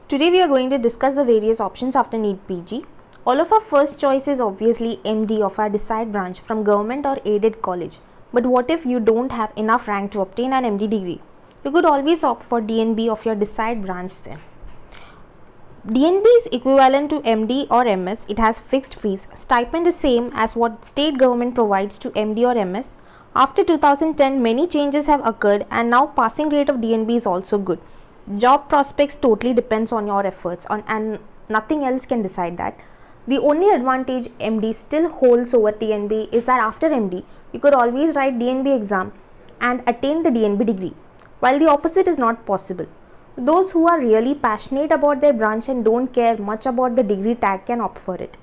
Today we are going to discuss the various options after NEET PG. All of our first choice is obviously MD of our desired branch from government or aided college. But what if you don't have enough rank to obtain an MD degree? You could always opt for DNB of your desired branch then. DNB is equivalent to MD or MS. It has fixed fees. Stipend is same as what state government provides to MD or MS. After 2010, many changes have occurred and now passing rate of DNB is also good. Job prospects totally depends on your efforts and nothing else can decide that. The only advantage MD still holds over DNB is that after MD, you could always write DNB exam and attain the DNB degree, while the opposite is not possible. Those who are really passionate about their branch and don't care much about the degree tag can opt for it.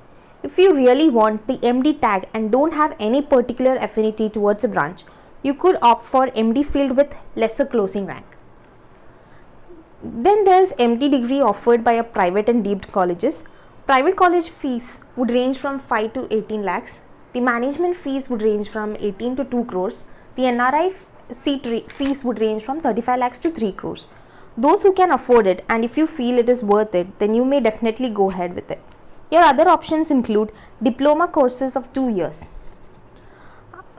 If you really want the MD tag and don't have any particular affinity towards a branch, you could opt for MD field with lesser closing rank. Then there's MD degree offered by a private and deemed colleges. Private college fees would range from 5 to 18 lakhs. The management fees would range from 18 to 2 crores. The NRI seat fees would range from 35 lakhs to 3 crores. Those who can afford it, and if you feel it is worth it, then you may definitely go ahead with it. Your other options include diploma courses of 2 years,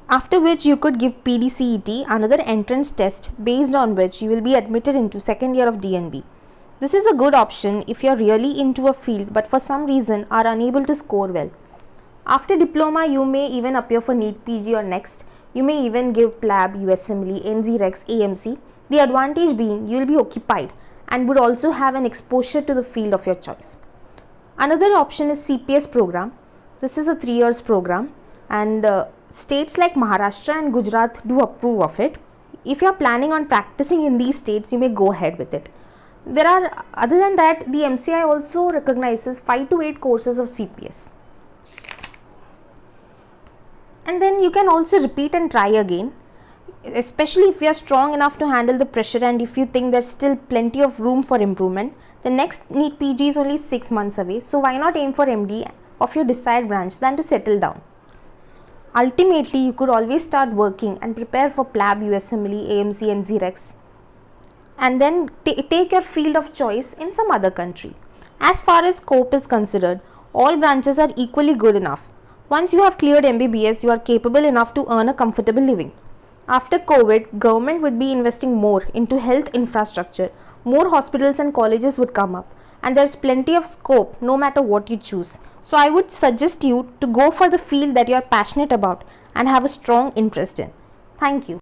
after which you could give PDCET, another entrance test based on which you will be admitted into second year of DNB. This is a good option if you are really into a field but for some reason are unable to score well. After diploma, you may even appear for NEET PG or next. You may even give PLAB, USMLE, NZREX, AMC. The advantage being you will be occupied and would also have an exposure to the field of your choice. Another option is CPS program. This is a 3 years program and states like Maharashtra and Gujarat do approve of it. If you are planning on practicing in these states, you may go ahead with it. Other than that, the MCI also recognizes 5 to 8 courses of CPS. And then you can also repeat and try again, especially if you are strong enough to handle the pressure and if you think there's still plenty of room for improvement. The next NEET PG is only 6 months away, so why not aim for MD of your desired branch than to settle down? Ultimately, you could always start working and prepare for PLAB, USMLE, AMC and NZREX, and then take your field of choice in some other country. As far as scope is considered, all branches are equally good enough. Once you have cleared MBBS, you are capable enough to earn a comfortable living. After COVID, government would be investing more into health infrastructure, more hospitals and colleges would come up, and there's plenty of scope no matter what you choose. So I would suggest you to go for the field that you are passionate about and have a strong interest in. Thank you.